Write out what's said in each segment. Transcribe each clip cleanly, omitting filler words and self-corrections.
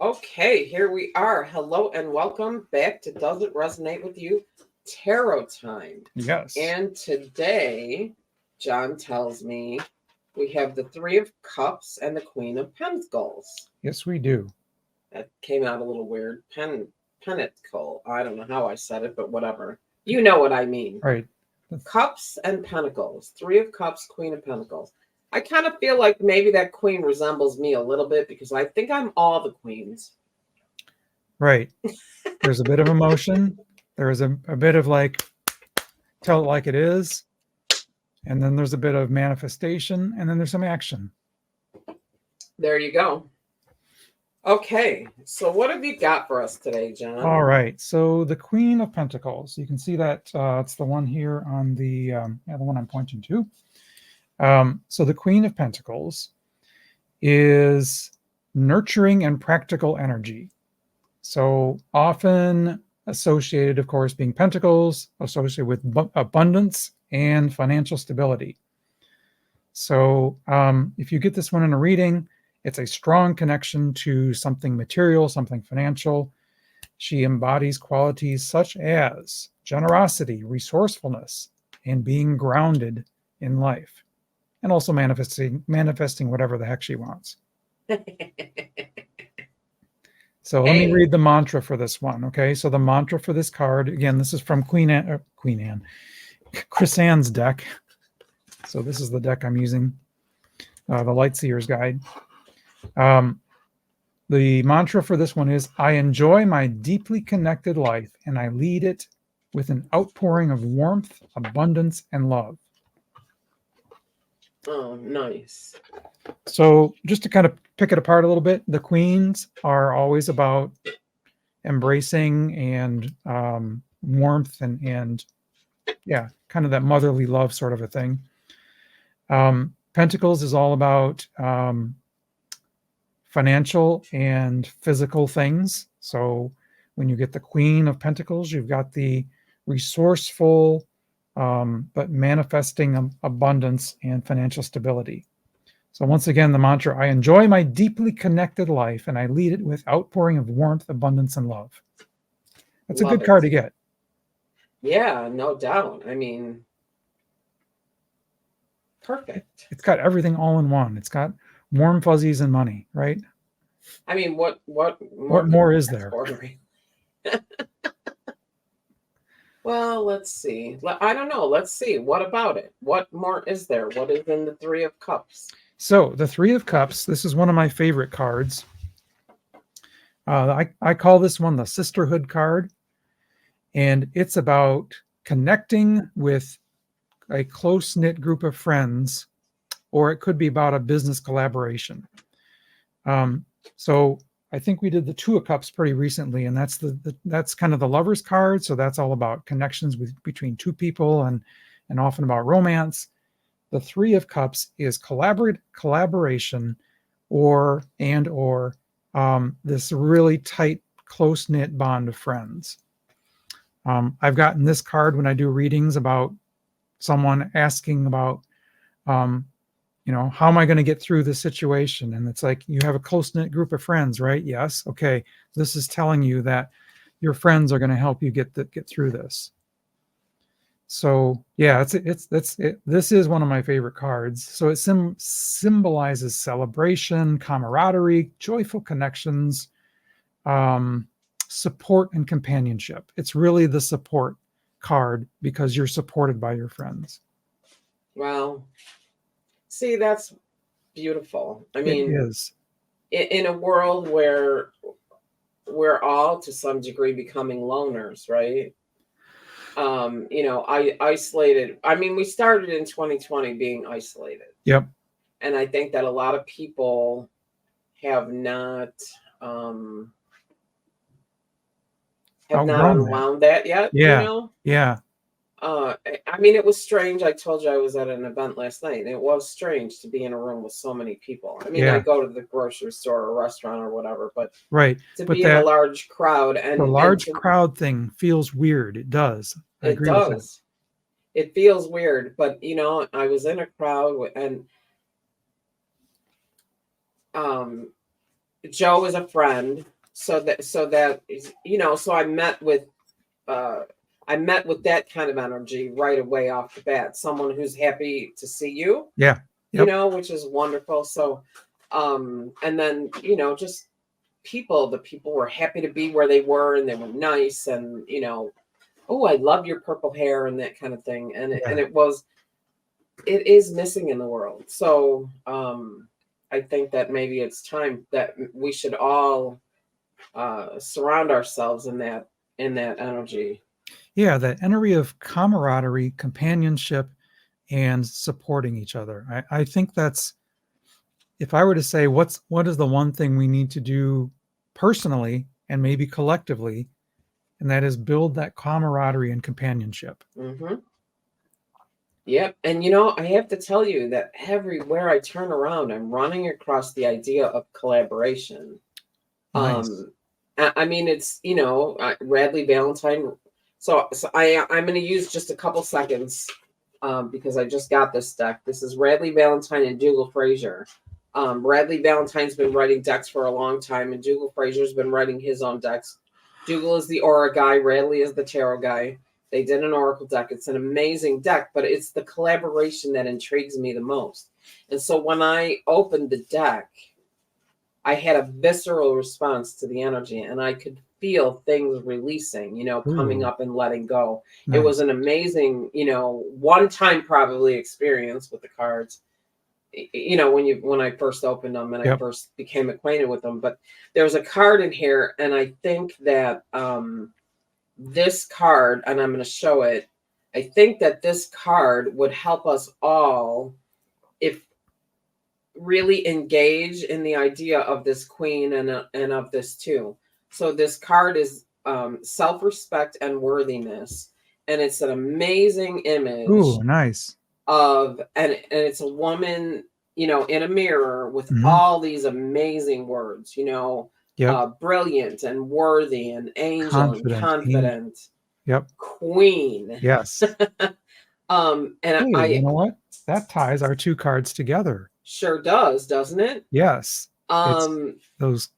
Okay, here we are. Hello and welcome back to Does It Resonate With You? Tarot time. Yes. And today, John tells me we have the Three of Cups and the Queen of Pentacles. Yes, we do. That came out a little weird. Pentacle. I don't know how I said it, but whatever. You know what I mean. Right. Cups and Pentacles. Three of Cups, Queen of Pentacles. I kind of feel like maybe that queen resembles me a little bit because I think I'm all the queens. Right. There's a bit of emotion. There is a bit of like, tell it like it is. And then there's a bit of manifestation. And then there's some action. There you go. Okay. So what have you got for us today, John? All right. So the Queen of Pentacles. You can see that it's the one here on the one I'm pointing to. So the Queen of Pentacles is nurturing and practical energy. So often associated, of course, being pentacles, associated with abundance and financial stability. So if you get this one in a reading, it's a strong connection to something material, something financial. She embodies qualities such as generosity, resourcefulness, and being grounded in life. And also manifesting whatever the heck she wants. So let me read the mantra for this one. Okay, so the mantra for this card, again, this is from Chris Ann's deck. So this is the deck I'm using, the Lightseer's Guide. The mantra for this one is, I enjoy my deeply connected life and I lead it with an outpouring of warmth, abundance, and love. Oh, nice. So just to kind of pick it apart a little bit, the queens are always about embracing and warmth and yeah, kind of that motherly love sort of a thing. Pentacles is all about financial and physical things. So when you get the Queen of Pentacles, you've got the resourceful, but manifesting abundance and financial stability. So once again, the mantra, I enjoy my deeply connected life and I lead it with outpouring of warmth, abundance, and love. That's a good card to get. Yeah, no doubt. I mean, perfect. It's got everything all in one. It's got warm fuzzies and money, right? I mean, what more is there? Well, let's see. I don't know. Let's see. What about it? What more is there? What is in the Three of Cups? So the Three of Cups, this is one of my favorite cards. I call this one the sisterhood card. And it's about connecting with a close-knit group of friends, or it could be about a business collaboration. So I think we did the Two of Cups pretty recently, and that's kind of the Lover's card. So that's all about connections between two people and often about romance. The Three of Cups is collaboration or this really tight, close-knit bond of friends. I've gotten this card when I do readings about someone asking about, how am I going to get through this situation? And it's like, you have a close-knit group of friends, right? Yes. Okay. This is telling you that your friends are going to help you get through this. So yeah, this is one of my favorite cards. So it symbolizes celebration, camaraderie, joyful connections, support and companionship. It's really the support card because you're supported by your friends. Wow. See, that's beautiful. I mean, it is. In a world where we're all to some degree becoming loners, right? Isolated. I mean, we started in 2020 being isolated. Yep. And I think that a lot of people have not unwound that yet. Yeah. Yeah. I mean, it was strange. I told you I was at an event last night, and it was strange to be in a room with so many people. I mean, I go to the grocery store or restaurant or whatever, but be in a large crowd and the large crowd thing feels weird. It does. It does. It feels weird, but I was in a crowd and Joe is a friend. so that is, so I met with that kind of energy right away off the bat. Someone who's happy to see you, Yeah. Yep. Which is wonderful. So, and then, just the people were happy to be where they were, and they were nice, and, oh, I love your purple hair and that kind of thing. And it is missing in the world. So, I think that maybe it's time that we should all surround ourselves in that energy. Yeah, that energy of camaraderie, companionship, and supporting each other. I think that's, if I were to say what is the one thing we need to do personally and maybe collectively, and that is build that camaraderie and companionship. Mm-hmm. Yep. And I have to tell you that everywhere I turn around, I'm running across the idea of collaboration. Nice. I mean, it's, Radley Valentine. So I'm going to use just a couple seconds because I just got this deck. This is Radley Valentine and Dougal Fraser. Radley Valentine's been writing decks for a long time, and Dougal Fraser's been writing his own decks. Dougal is the aura guy. Radley is the tarot guy. They did an oracle deck. It's an amazing deck, but it's the collaboration that intrigues me the most. And so when I opened the deck, I had a visceral response to the energy, and I could feel things releasing, coming up and letting go. Nice. It was an amazing, one-time probably experience with the cards. When I first opened them and I first became acquainted with them. But there's a card in here, and I think that this card, and I'm going to show it, I think that this card would help us all if really engage in the idea of this queen and of this too. So this card is self-respect and worthiness, and it's an amazing image. Ooh, nice. And it's a woman, in a mirror with all these amazing words, brilliant and worthy and angel and confident. Yep. Queen. Yes. And hey, you know what? That ties our two cards together. Sure does, doesn't it? Yes. It's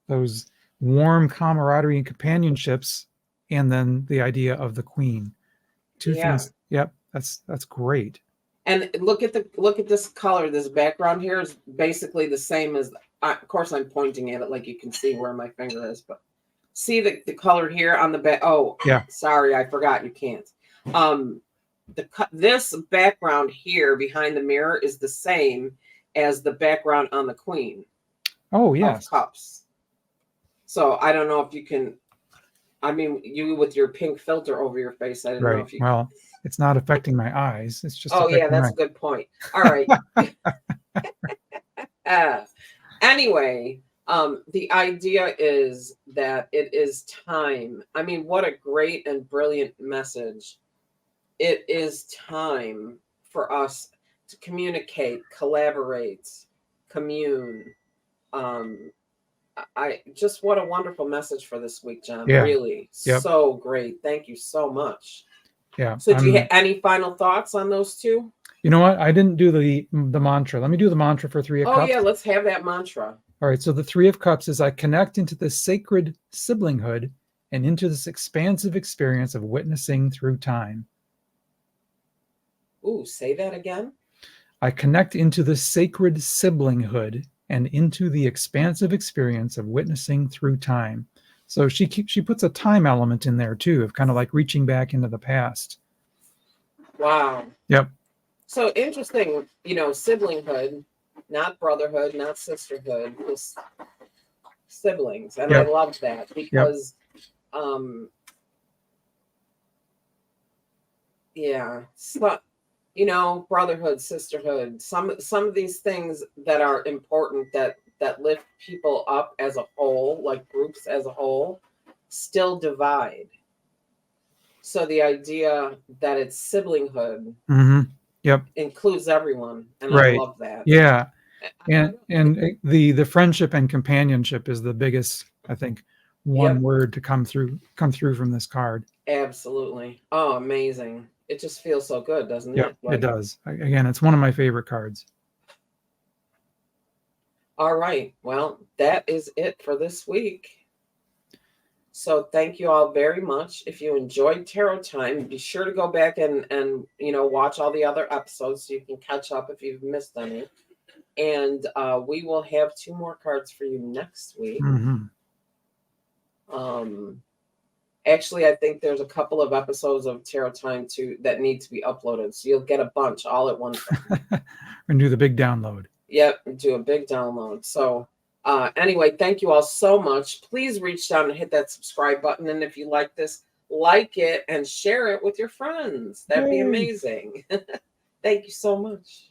those warm camaraderie and companionships, and then the idea of the queen. Two things. Yep. That's great. And look at this color. This background here is basically the same as. Of course, I'm pointing at it like you can see where my finger is, but see the color here on the back. Oh, yeah. Sorry, I forgot. You can't. This background here behind the mirror is the same as the background on the queen. Oh, yes. Of cups. So I don't know if you can. I mean, you with your pink filter over your face. I don't know if you. Well, it's not affecting my eyes. It's just. Oh yeah, that's a good point. All right. Anyway, the idea is that it is time. I mean, what a great and brilliant message. It is time for us to communicate, collaborate, commune. What a wonderful message for this week, John. Yeah. Really. Yep. So great. Thank you so much. Yeah. So do you have any final thoughts on those two? You know what? I didn't do the mantra. Let me do the mantra for Three of Cups. Oh, yeah. Let's have that mantra. All right. So the Three of Cups is I connect into the sacred siblinghood and into this expansive experience of witnessing through time. Ooh, say that again. I connect into the sacred siblinghood and into the expansive experience of witnessing through time. So she puts a time element in there too, of kind of like reaching back into the past. Wow. Yep. So interesting, siblinghood, not brotherhood, not sisterhood, just siblings. And I love that because, brotherhood, sisterhood, some of these things that are important that lift people up as a whole, like groups as a whole, still divide. So the idea that it's siblinghood includes everyone, and I love that. Yeah, and the friendship and companionship is the biggest, I think, one word to come through from this card. Absolutely. Oh, amazing. It just feels so good, doesn't it? Yeah, it does. Again, it's one of my favorite cards. All right. Well, that is it for this week. So thank you all very much. If you enjoyed Tarot Time, be sure to go back and watch all the other episodes so you can catch up if you've missed any. And we will have 2 more cards for you next week. Actually, I think there's a couple of episodes of Tarot Time too that need to be uploaded, so you'll get a bunch all at once. And do the big download. Yep, do a big download. So anyway, thank you all so much. Please reach down and hit that subscribe button, and if you like this, like it and share it with your friends. That'd be amazing. Thank you so much.